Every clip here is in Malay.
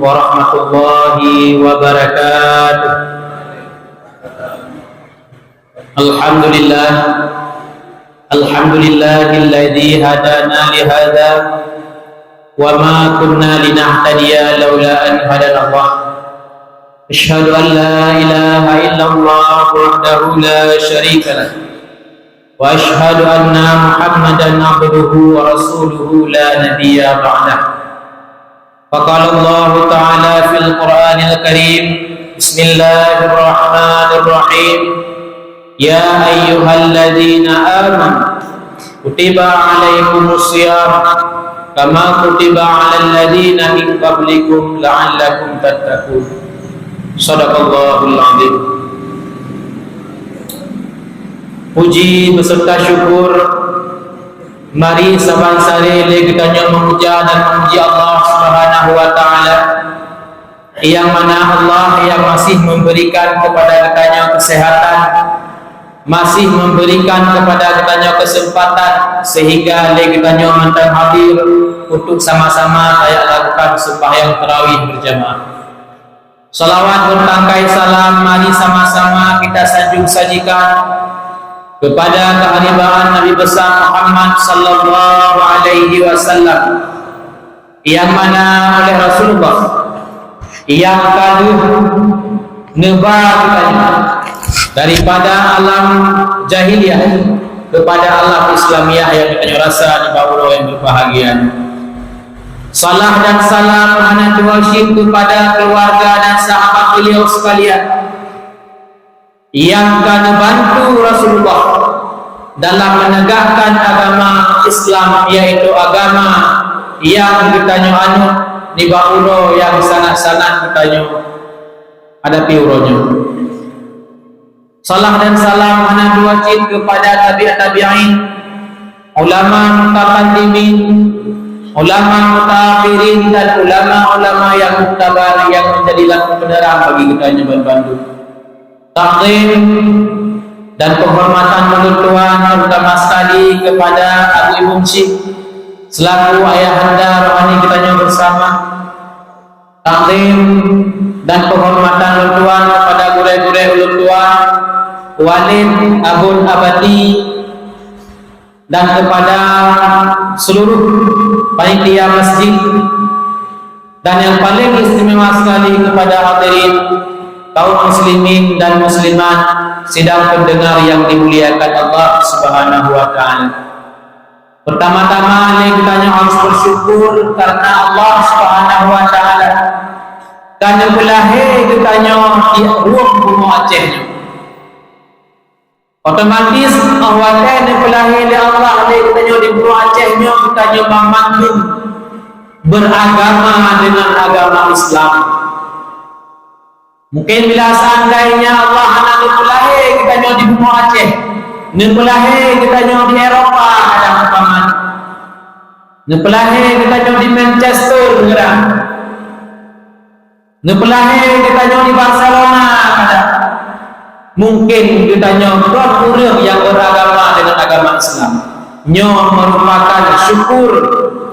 warahmatullahi wabarakatuh. Alhamdulillah, alhamdulillahilladzi hadana li hadza wa ma kunna linahtadiya laula an hadana Allah. Asyhadu an la ilaha illallah wahdahu la syarika lah wa asyhadu anna Muhammadan abduhu wa rasuluhu la nabiyya ba'dah. Faqala Allah ta'ala fil Qur'anil Karim, Bismillahirrahmanirrahim. Ya ayyuhalladzina amanu kutiba alaikumus shiyam kama kutiba alal ladzina min qablikum la'allakum tattaqun. Shadaqallahul azim. Puji beserta syukur mari saban-sare kita memuja dan memuji Allah Subhanahu wa taala, yang mana Allah yang masih memberikan kepada kita kesehatan, masih memberikan kepada kita kesempatan sehingga kita mantan hadir untuk sama-sama saya lakukan sembahyang tarawih berjamaah. Salawat bertangkai salam mari sama-sama kita sajikan kepada kehadiran Nabi besar Muhammad sallallahu alaihi wasallam, yang mana oleh Rasulullah yang kaduh nebar daripada alam jahiliyah kepada alam Islamiyah yang kita rasa di bawah yang berbahagia. Salam dan salam hanya diwajib kepada keluarga dan sahabat beliau sekalian yang akan bantu Rasulullah dalam menegakkan agama Islam, yaitu agama yang ditanya anut di bawah yang sangat-sangat ditanya ada piuronya. Salam dan salam hanya diwajib kepada tabi'in, ulama mutaqaddimin, ulama mutaakhirin, dan ulama-ulama yang muktabar yang menjadi lampu penerang bagi kita berbantu. Takdim dan penghormatan menurut Tuhan terutama sekali kepada Abu Ibu Syekh selaku ayahanda rohani kita bersama. Takdim dan penghormatan menurut Tuhan kepada guru-guru ulun Tuhan, walid, abun abadi, dan kepada seluruh panitia masjid, dan yang paling istimewa sekali kepada hadirin kaum muslimin dan muslimat sidang pendengar yang dimuliakan Allah Subhanahu wa taala. Pertama-tama kita harus bersyukur karena Allah Subhanahu wa taala karena belahe kita di ruang bumi Aceh. Otomatis awalnya belahe Allah kita di bumi Aceh kita mampu beragama dengan agama Islam. Mungkin bila seandainya Allah anak nipulahe kita di bumi Aceh, nipulahe kita di Eropa ada umpaman, nipulahe kita di Manchester negara, nipulahe kita di Barcelona ada. Mungkin kita berkurang yang beragama dengan agama Islam. Merupakan syukur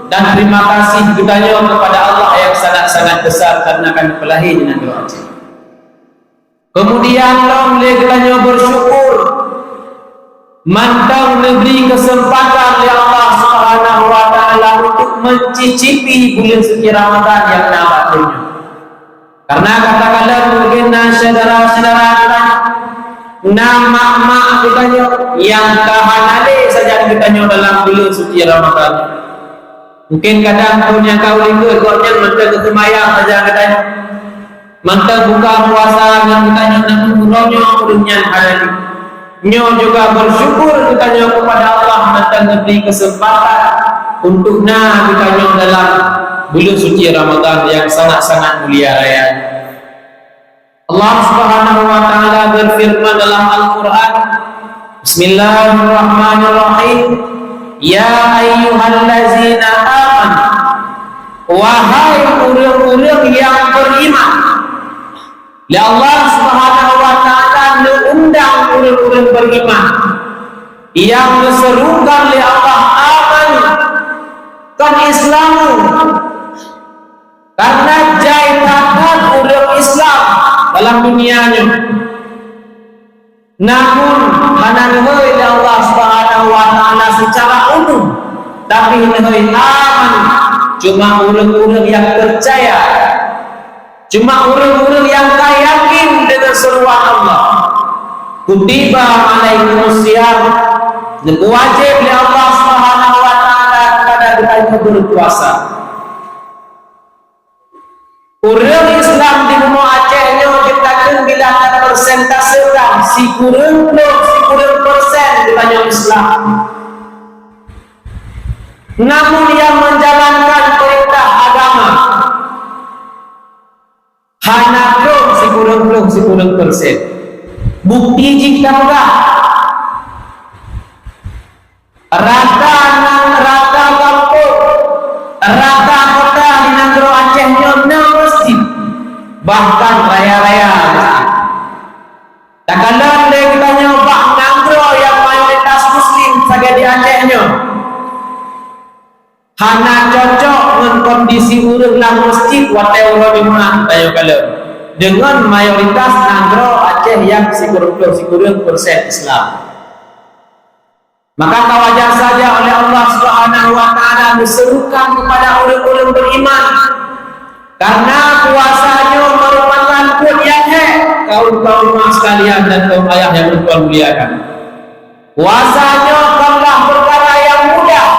dan terima kasih kita kepada Allah yang sangat-sangat besar karena akan nipulahe dengan doa Aceh. Kemudian kita bersyukur mantau negeri kesempatan oleh Allah Subhanahu wa taala untuk mencicipi bulan suci Ramadan yang nabatnya. Karena katakanlah mungkin saudara-saudara kita, nama mak kita yang kahanale saja kita dalam bulan suci Ramadan. Mungkin kadang pun yang kau lihat koknya mentang kesemayang saja katanya. Mantap buka puasa yang kita namun urunnya hari ini. Juga bersyukur kita kepada Allah mantap diberi kesempatan untuk kita dalam bulan suci Ramadan yang sangat-sangat mulia raya. Allah Subhanahu wa taala berfirman dalam Al-Qur'an, Bismillahirrahmanirrahim. Ya ayyuhallazina amanu, wahai orang-orang yang beriman. Ya Allah Subhanahu wa taala mengundang orang-orang beriman yang diserukan oleh Allah aman kan Islamu karena jaitakan urang Islam dalam dunianya. Namun hananhoi Allah Subhanahu wa taala secara umum, tapi hananhoi aman cuma urang-urang yang percaya, cuma urang-urang yang yakin dengan seruan Allah. Kutiba alaikumusiyam, wajib oleh Allah Subhanahu wa taala kepada kita berpuasa. Urang Islam di Bumi Aceh kita bila persentasekan si kurang persen ditanya Islam. Namun yang menjalankan perintah agama hanya si kurang persen. Bukti jika enggak rata kampung, rata kota di negara Aceh nyona masjid, bahkan raya-raya. Tak kalah kita nyoba negara yang mayoritas Muslim saja di Acehnya. Hana cocok dengan kondisi urang lang masjid wateu di mana ayo kalau dengan mayoritas negara Aceh yang sikurang persen Islam. Maka wajar saja oleh Allah Subhanahu wa taala diserukan kepada orang-orang beriman, karena puasanya merupakan kegiatan kaum sekalian dan kaum ayah yang bertuan muliakan. Puasanya bukanlah perkara yang mudah.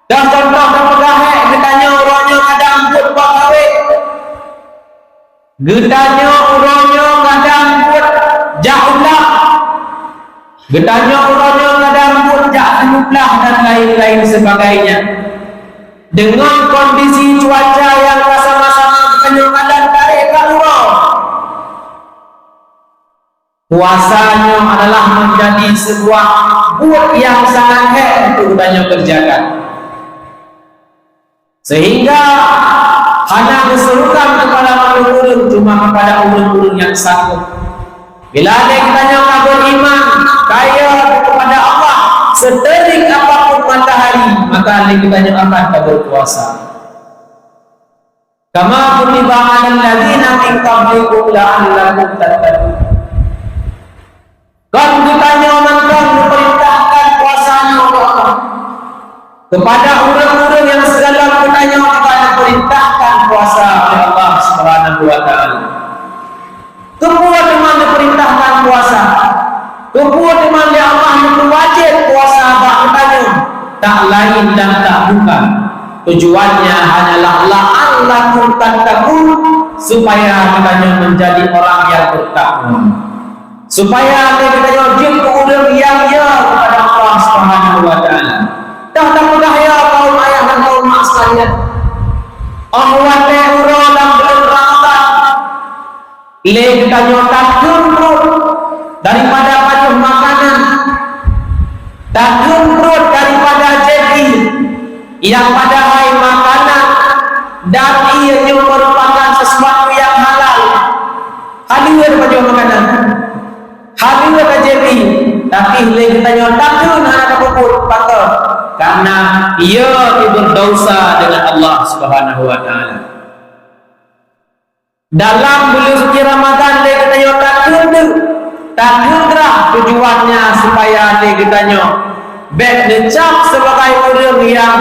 Dan contoh pegahe getanya orangnya kadang buat bakawe, getanya orangnya kadang buat jaulah, getanya orangnya kadang buat jaulah dan lain-lain sebagainya. Dengan kondisi cuaca yang sama-sama penyukadan tarik kalurau, puasanya adalah menjadi sebuah buat yang sangat hebat untuk kita kerjakan. Sehingga hanya diserukan kepada orang-orang cuma kepada orang-orang yang sanggup. Bila ada kita beriman kaya kepada Allah seterik apapun matahari, maka kita akan berpuasa. Kama kutiba 'alal ladzina min qablikum la'allakum tattaqun. Kan kita nyamankan diperintahkan puasanya oleh Allah kepada orang-orang yang segala gunanya akan diperintahkan puasa oleh Allah Subhanahu wa taala. Kemudian dengan diperintahkan puasa, kemudian dengan Allah itu wajib puasa bahkan tak lain dan tak bukan. Tujuannya hanyalah la'allakum tattaqun, supaya kita menjadi orang yang bertakwa. Supaya kita wajib kepada yang kepada Allah Subhanahu wa taala. Dah tak mudah ya kaum ayah dan kaum mak sekalian. Allah teuro dalam bulan Ramadan. Ile kita nyotak perut daripada pajuh makanan. Takun perut daripada jadi yang pada hai makanan dan ia merupakan sesuatu yang halal. Hadir pajuh makanan. Hadir jadi tapi ile kita nyotak pun ada puput patut. Karena ia berdosa dengan Allah Subhanahu wa taala. Dalam bulan suci Ramadan kita takdirah tujuannya supaya kita becak sebagai orang yang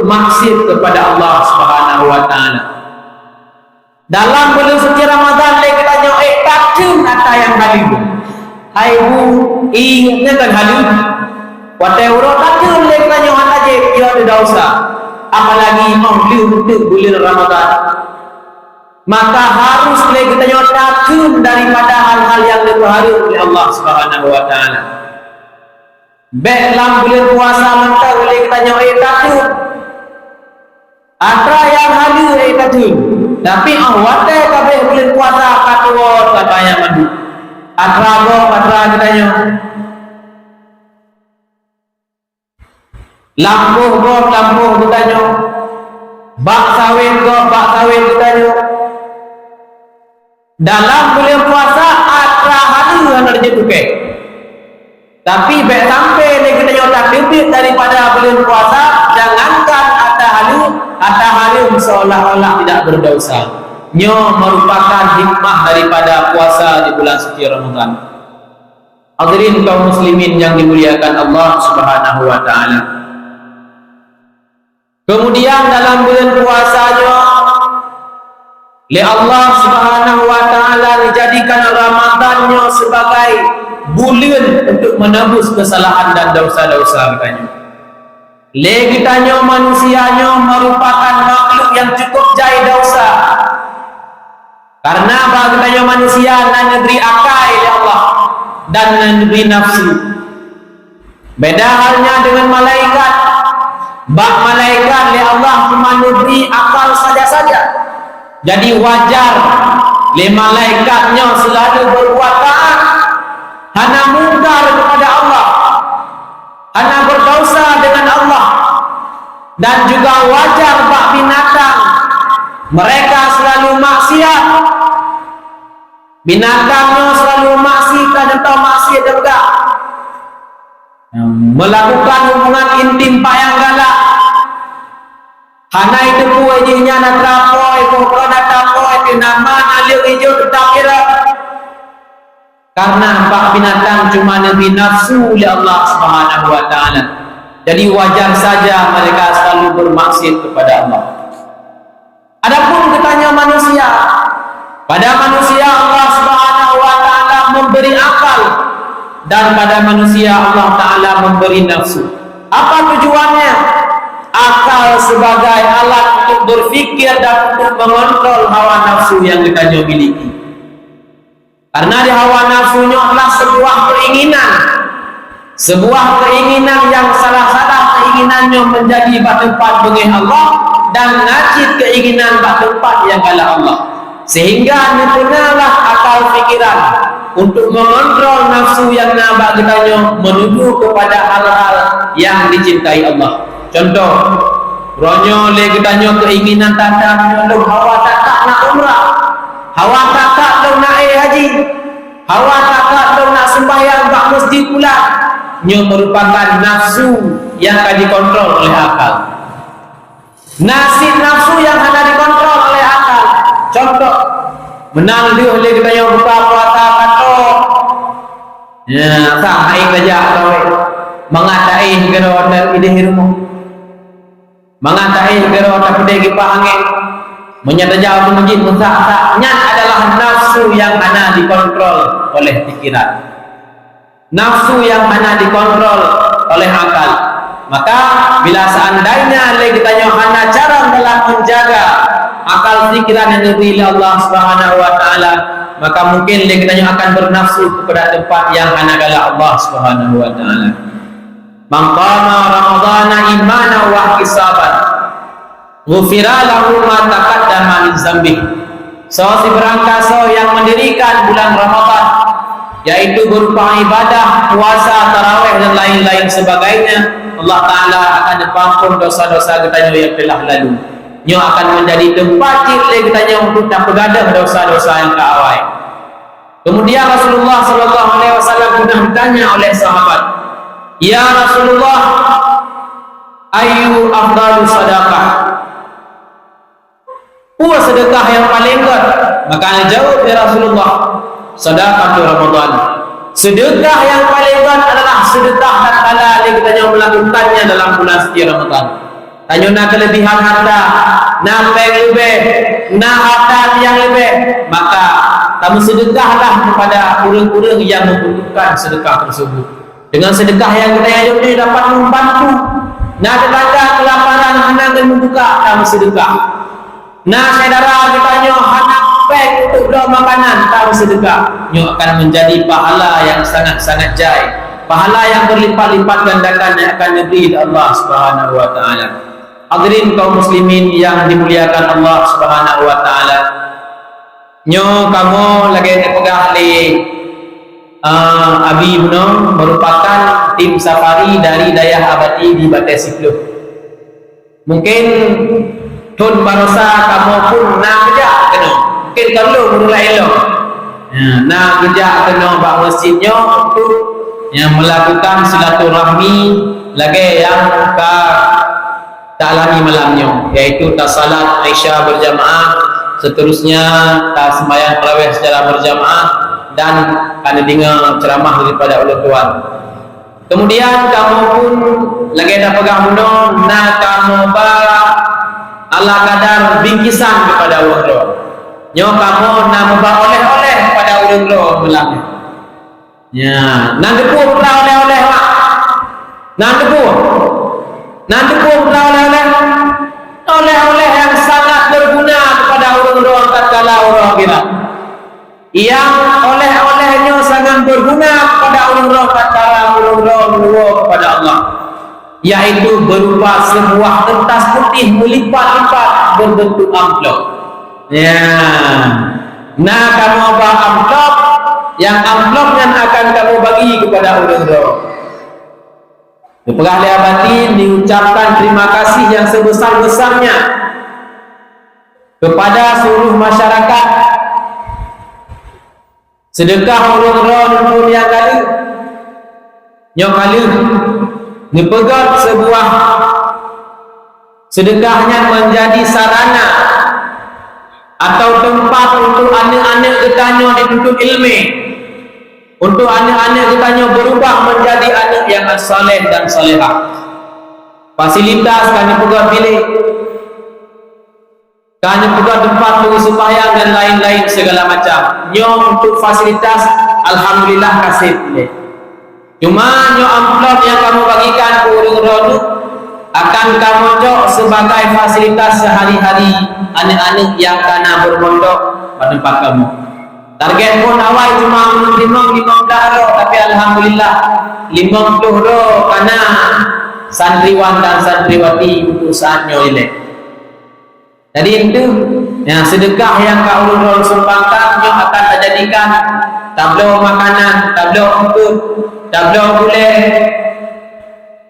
maksiat kepada Allah Subhanahu wa taala. Dalam bulan suci Ramadan kita takdir kata yang halal. Hai bu, ingatkan halal. Watai urut takkan mereka nyohan aja ia tidak usah. Apalagi untuk bulan Ramadan, maka harus kita nyohan takkan daripada hal-hal yang diperharu oleh Allah Subhanahu wa taala. Dalam bulan puasa maka kita nyohan takkan. Ada yang halu takkan. Tapi watai kabeh bulan puasa katuot katanya mandi. Atra kita nyohan. Lampuh ditanya, bak sawit ditanya. Dalam bulan puasa atra halu yang tuke. Tapi sampai kita nyotak debit daripada bulan puasa, jangankan atra halu atau harum seolah-olah tidak berdosa. Nyo merupakan hikmah daripada puasa di bulan suci Ramadan. Hadirin kaum muslimin yang dimuliakan Allah Subhanahu wa taala. Kemudian dalam bulan puasanya oleh Allah Subhanahu wa taala dijadikan Ramadannya sebagai bulan untuk menebus kesalahan dan dosa-dosa katanya. Kitanya manusianya merupakan makhluk yang cukup jai dosa. Karena bagi manusia dan negeri akal ya Allah dan negeri nafsu. Beda halnya dengan malaikat. Bak malaikat ya Allah cuma negeri akal saja-saja. Jadi wajar le malaikatnya selalu berbuat taat, hana mungkar kepada Allah, hana berdosa dengan Allah. Dan juga wajar bak binatang, mereka selalu maksiat. Binatangnya selalu maksiat atau maksiat juga melakukan hubungan intim payang galak. Hana itu pujinya nak trapo, itu nak trapo, itu nama alih hijau tetap kira. Karena bak binatang cuma nabi nafsu oleh Allah Subhanahu wa taala. Jadi wajar saja mereka selalu bermaksiat kepada Allah. Adapun katanya manusia, pada manusia Allah Subhanahu wa taala memberi akal dan pada manusia Allah taala memberi nafsu. Apa tujuannya? Akal sebagai alat untuk berfikir dan untuk mengontrol hawa nafsu yang kita miliki. Karena di hawa nafsunya adalah sebuah keinginan. Sebuah keinginan yang salah-salah keinginannya menjadi tempat bengih Allah dan ngacit keinginan tempat yang kalah Allah. Sehingga dipenalah akal fikiran untuk mengontrol nafsu yang nabak kitanya menuju kepada hal-hal yang dicintai Allah. Contoh, ronyo le kitanya keinginan tanda menyeluk hawa takak nak umrah, hawa takak dong nak haji, hawa takak dong nak sembahyang bak masjid pula. Nyo merupakan nafsu yang akan dikontrol oleh akal. Nafsu yang akan dikontrol oleh akal. Contoh, menang dia oleh kitanya buka puasa katok. Ya, tak air saja kau. Mengatai kena hotel ide rumah. Mengatai kena hotel pergi pahangin. Menyata jauh masjid musak. Nyat adalah nafsu yang mana dikontrol oleh pikiran. Nafsu yang mana dikontrol oleh akal. Maka bila seandainya kitanya hanya cara dalam menjaga akal pikiran yang diberi Allah Subhanahu wa taala, maka mungkin kitanya akan bernafsu kepada tempat yang hanya gala Allah Subhanahu wa taala. Man qama ramadhana imanan wa ihtisaban ghufira lahu ma taqaddama min dzambi. Si berangkasa yang mendirikan bulan Ramadan, yaitu berupa ibadah, puasa, tarawih dan lain-lain sebagainya, Allah Ta'ala akan diampun dosa-dosa kita yang telah lalu. Nyo akan menjadi tempat kita untuk tak bergadah dosa-dosa yang keawai. Kemudian Rasulullah SAW pernah ditanya oleh sahabat, Ya Rasulullah, ayu afdalu sadaqah? Sedekah yang paling kuat? Maka jawab ya Rasulullah, sedekah Ramadan. Sedekah yang paling kuat adalah sedekah tatkala kita yang melakukannya dalam bulan suci Ramadan. Tanya nak kelebihan harta, nak lebih, nak harta yang lebih, maka kamu sedekahlah kepada orang-orang yang membutuhkan sedekah tersebut. Dengan sedekah yang kita ini dapat membantu. Nak tetangga kelaparan hendak membuka, kamu sedekah. Nah, saudara kitanya hendak pek untuk beli makanan, kamu sedekah. Nyo akan menjadi pahala yang sangat-sangat jai, pahala yang berlipat-lipat gandakan yang akan diberi Allah Subhanahu wa taala. Hadirin kaum muslimin yang dimuliakan Allah Subhanahu wa taala. Nyo kamu lagi dipegang oleh Abi Ibnu merupakan tim safari dari Dayah Abadi di Batas Sikluh. Mungkin Tun barosa kamu pun nak kerja kena. Mungkin kalau mulai elok. Nak kerja kena bak masjidnya untuk yang melakukan silaturahmi lagi yang tak lagi malamnya, iaitu tak salat Isya berjamaah, seterusnya tak sembahyang tarawih secara berjamaah, dan kena dengar ceramah daripada ulama tuan. Kemudian kamu pun lagi ada pegang benda, nak kamu ala kadar bingkisan kepada ulama. Nyo kamu nak membawa oleh-oleh kepada ulama belang. Ya, nak depu pula oleh-oleh mak. Nak depu pula oleh-oleh. Oleh-oleh yang sangat berguna kepada ulama tatkala orang kita. Yang oleh-olehnya sangat berguna kepada ulama tatkala ulama kepada Allah, yaitu berupa sebuah kertas putih melipat-lipat berbentuk amplop. Ya, nah kamu bawa amplop, yang amplopnya akan kamu bagi kepada ulama. Pegawai batin diucapkan terima kasih yang sebesar-besarnya kepada seluruh masyarakat. Sedekah ulama pun yang kali dipegat sebuah sedekahnya menjadi sarana atau tempat untuk anak-anak kitanya dituntut ilmu, untuk anak-anak kitanya berubah menjadi anak yang saleh dan salehah. Fasilitas kami pegat bilik, kami pegat tempat mengisi sembahyang dan lain-lain segala macam. Untuk fasilitas alhamdulillah kasih pilih. Cuma amplop yang kamu bagikan ke orang-orang akan kamu cok sebagai fasilitas sehari-hari anak-anak yang kena bermondok pada tempat kamu. Target pun awal cuma menerima 50 roh, tapi alhamdulillah 50 roh karena santriwan dan santriwati untuk saatnya ini. Jadi itu yang sedekah yang kau ulun sumbangkan yang akan dijadikan tablo makanan, tablo untuk, tablo gulai,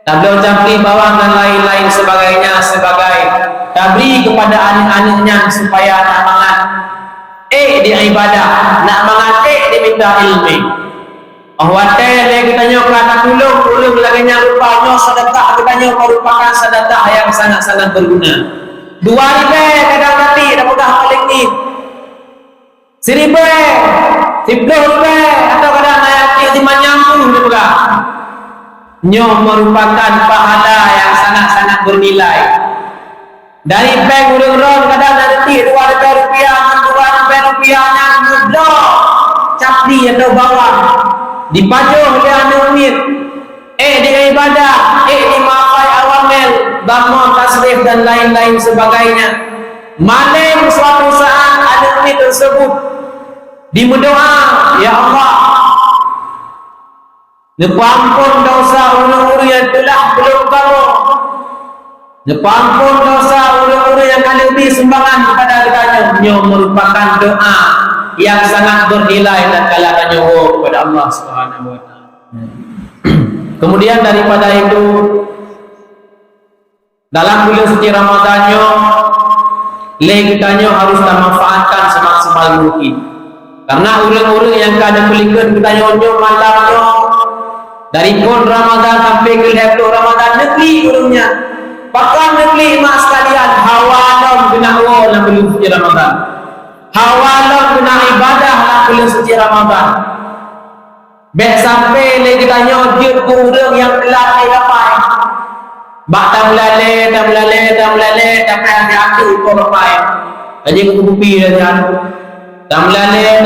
tablo campur bawang dan lain-lain sebagainya sebagai tabri kepada anak-anaknya supaya nak mangat di ibadah, nak mangat diminta ilmu. Hotel kita nyok kata tulung lagi rupanya sedekah kita merupakan sedekah yang sangat-sangat berguna. 2 ribu kadang nanti dah pegang paling ni 1,000 10 ribu atau kadang ayat 5 nyambung dia pegang. Nyo merupakan pahala yang sangat-sangat bernilai. Dari bank urang-urang kadang nanti 2 ribu rupiah, 2 ribu rupiahnya mudah capli atau bawang dipajuh oleh anak umit di ibadah, di mafai awamel, bangun tasrif dan lain-lain sebagainya. Malam suatu saat anak umit tersebut dimendoa, ya Allah, nepampun dosa ulu-ulu yang telah belum kamu, nepampun dosa ulu-ulu yang kalian beri sumbangan kepada katanya. Ini merupakan doa yang sangat bernilai dan kalian nyowo kepada Allah Subhanahu wa taala. Kemudian daripada itu, dalam bulan suci Ramadannya, kitanya harus manfaatkan semaksimal mungkin. Karena orang-orang yang ada belikan kita nyonyo malamnya dari pun Ramadan sampai ke lepas Ramadan negeri urungnya. Bahkan negeri mak sekalian hawalam kena dalam bulan suci Ramadan. Hawalam kena ibadah dalam bulan suci Ramadan. Baik sampai lagi tanya dia kurang yang telah dilapai. Bak tak melale, tak payah diatur kau lepai. Aja ke kupi dah kan. Tak melale,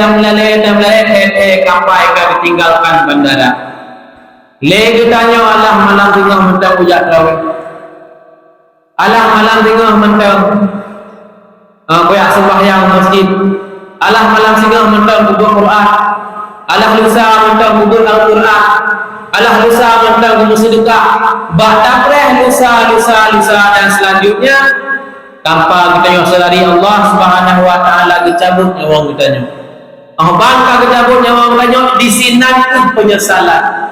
kampai ke ditinggalkan bandara. Lagi tanya Allah malam tengah mentang ujak tarawih. Allah malam tengah mentang koyak sembahyang masjid. Allah malam tengah mentang kubur Quran. Allah lusa mentang kubur Al-Quran. Allah lusa mentang kubur sedekah. Bahkan lusa dan selanjutnya tanpa kita yang sadari Allah Subhanahu wa taala dicabut nyawa kita. Bangka dicabut nyawa kita di sinan penyesalan.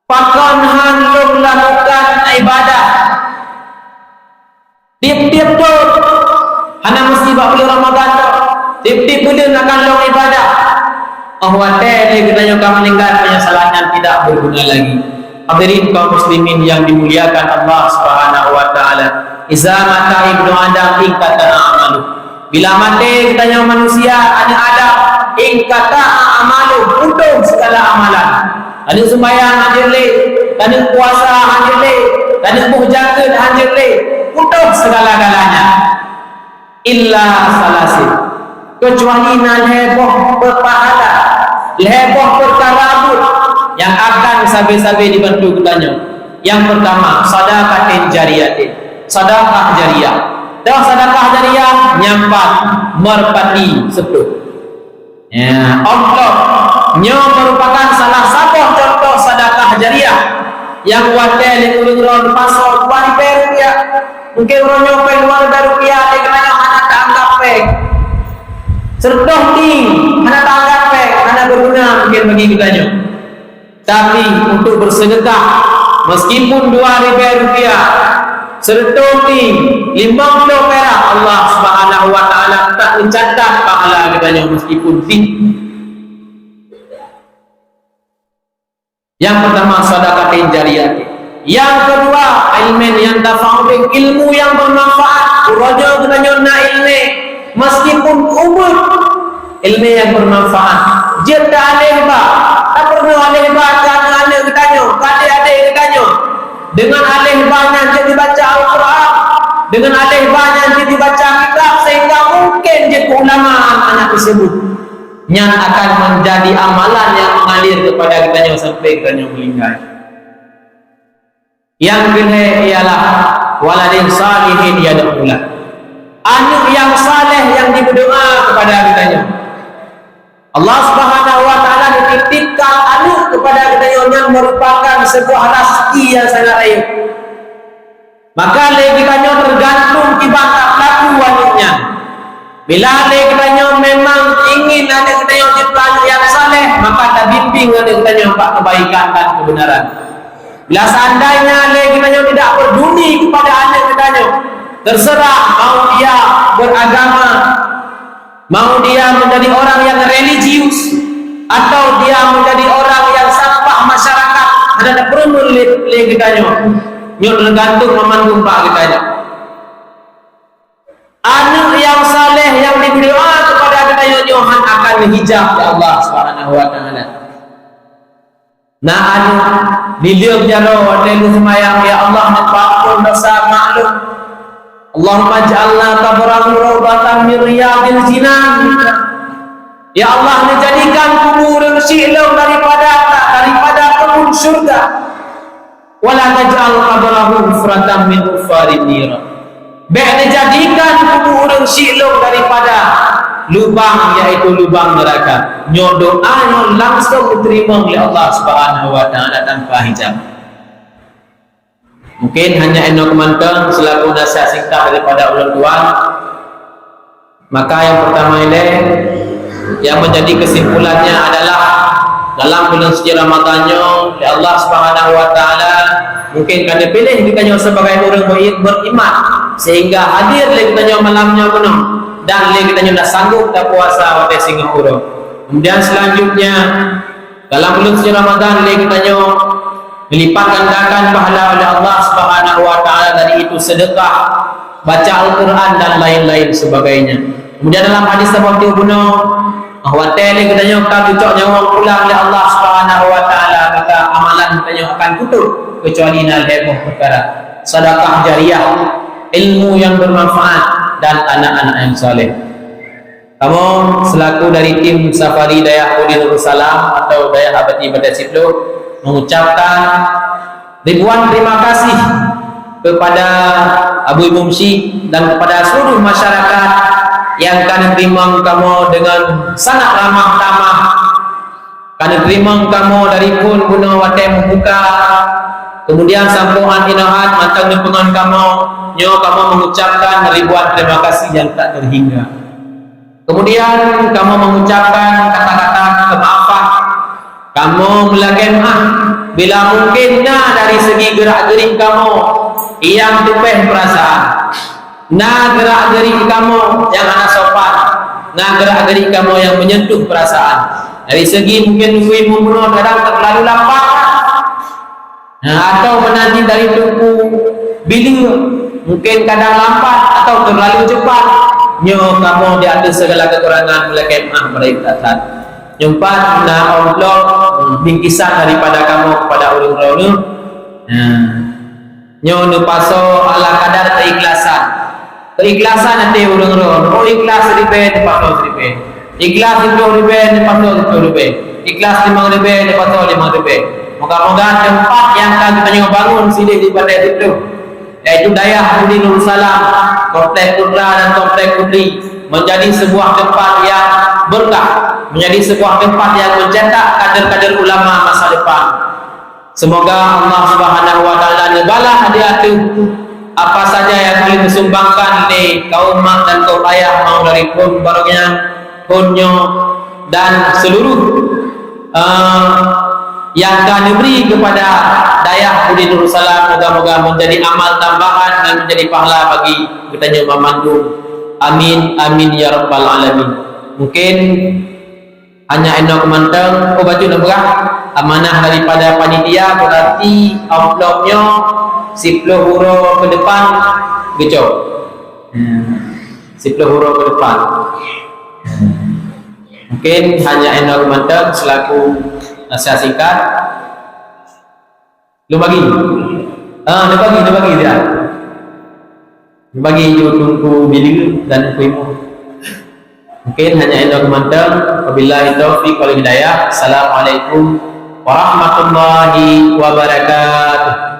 Pakan handuk lakukan ibadah. Tiap-tiap tu hana mesti bulan Ramadan tu. Tiap-tiap bulan akan long ibadah. Ahwate kita yang meninggal penyesalan yang tidak berguna lagi. Hadirin kaum muslimin yang dimuliakan Allah Subhanahu wa taala. Iza mata ibnu Adam in kata amalu. Bila mati katanya manusia anak Adam, in kata amalu, putus segala amalan. Ada sembahyang hadir le, ada puasa hadir le, ada berjaga hadir le, putus segala-galanya. Illa salasin, kecuali nan heboh berpahala, heboh berkarabut yang akan sabi-sabi dibantu katanya. Yang pertama, sedekah jariyah. Sedekah jariyah. Dan sedekah jariyah nyampat merpati sepuluh. Ya, Allah nya merupakan salah satu contoh sedekah jariyah yang wadah di urun pasal 2 rupiah. Mungkin orang nyopeng 2 rupiah dia kena mana tak anggap pek. Sertoh ni mana tak anggap pek, mana berguna mungkin bagi kitanya. Tapi untuk bersedekah meskipun 2 rupiah serta ni 50 perak, Allah Subhanahu wa taala tak mencatat pahala katanya meskipun tinggi. Yang pertama sedekah jariyah. Yang kedua ilmu yang tafa'ul, ilmu yang bermanfaat. Raja katanya na ilmu meskipun umur, ilmu yang bermanfaat. Dia tak alih ba, tak pernah alih ba kan alih katanya, adik-adik katanya. Dengan alih banyak dia dibaca Al-Quran, dengan alih banyak dia dibaca kitab, sehingga mungkin dia ulama anak tersebut yang akan menjadi amalan yang mengalir kepada kitanya sampai kitanya meninggal. Yang kedua ialah waladin salihin yad'ulah, anak yang saleh yang berdoa kepada kitanya. Allah Subhanahu wa taala dititipkan anak kepada kita yang merupakan sebuah rezeki yang sangat raya. Maka kita tergantung ibadah laku anaknya. Bila kita memang ingin anak kita yang jadi yang saleh, maka kita bimbing anak kita yang kebaikan dan kebenaran. Bila seandainya kita tidak peduli kepada anak kita, terserah mau dia beragama, mau dia menjadi orang yang religius, atau dia menjadi orang yang sampah masyarakat, ada perlu kitanya nyot tergantung memandung pak kitanya. Anak yang saleh yang diberdoa kepada kitanya Johan akan hijab ya Allah Subhanahu wa taala. Nah anak bilium jaro delu semayang ya Allah maafkan dosa maklum. Allahumma ja'alna qabrahu rawdatan min riyadil jinan. Ya Allah, menjadikan kubur silum daripada kebun surga. Wala taj'al qabrahu hufratan min hufarin nar. Dijadikan kubur silum daripada lubang, yaitu lubang neraka. Nyo doa langsung diterima oleh Allah Subhanahu wa taala tanpa hijab. Mungkin hanya eno kemantang selaku nasihat singkat daripada ulun tua. Maka yang pertama ini yang menjadi kesimpulannya adalah dalam bulan suci Ramadannya ya Allah Subhanahu wa taala mungkin kami pilih kita sebagai orang beriman sehingga hadir kita malamnya penuh dan kita sudah sanggup tak puasa pada Singapura. Kemudian selanjutnya dalam bulan suci Ramadan kita dilipat gandakan pahala oleh Allah Subhanahu wa taala, dari itu sedekah, baca Al-Quran dan lain-lain sebagainya. Kemudian dalam hadis seperti bunuh bahwa tele katanya kalau nyawa pulang oleh Allah Subhanahu wa taala, maka amalan katanya akan tutup kecuali nal heboh perkara sedekah jariyah, ilmu yang bermanfaat dan anak-anak yang saleh. Kamu selaku dari tim Safari Dayah Budi Nurul Salam atau Dayah Abadi Badai Siplo mengucapkan ribuan terima kasih kepada Abu Mumsi dan kepada seluruh masyarakat yang kami terima kamu dengan sangat ramah tamah. Kami terima kamu dari pun guna wadah membuka, kemudian sampungan inahat matang nepengan kamu mengucapkan ribuan terima kasih yang tak terhingga. Kemudian kamu mengucapkan kata-kata kemaafan, kamu melakukan bila mungkinnya dari segi gerak-gerik kamu yang tupeh perasaan, nah gerak-gerik kamu yang anak sopan, nah gerak-gerik kamu yang menyentuh perasaan. Dari segi mungkin membunuh kadang terlalu lambat, atau menanti dari tungku bila mungkin kadang lambat atau terlalu cepat nyo kamu di atas segala kekurangan mulai kemah mereka nyumpat na Allah bingkisan daripada kamu kepada ulun-ulun nyo nu paso ala kadar keikhlasan nanti ulun-ulun ikhlas ribe paso ribe ikhlas itu ribe paso ribe ikhlas 5 ribe paso 5 ribe. Moga-moga tempat yang akan kita bangun sini di Bandar itu, yaitu Dayah Budi Nur Salam, Komplek Putra dan Komplek Putri, menjadi sebuah tempat yang berkah, menjadi sebuah tempat yang mencetak kader-kader ulama masa depan. Semoga Allah Subhanahu Wa Taala nebalah hadiah itu apa saja yang kalian sumbangkan ni kaum mak dan kaum ayah mau dari pun baroknya punyo dan seluruh yang akan diberi kepada Dayah Budi Nur Salam, moga-moga menjadi amal tambahan dan menjadi pahala bagi kita yang memandu. Amin amin ya rabbal alamin. Mungkin hanya eno kemanteng baju berah amanah daripada panitia, berarti amplopnya 10 huruf ke depan gecok 10 huruf ke depan. Mungkin hanya eno kemanteng selaku nasihat singkat lu bagi dia lu bagi tunggu bilik dan kuimu. Mungkin hanya itu kemantang. Wabillahi taufiq wal hidayah. Assalamualaikum warahmatullahi wabarakatuh.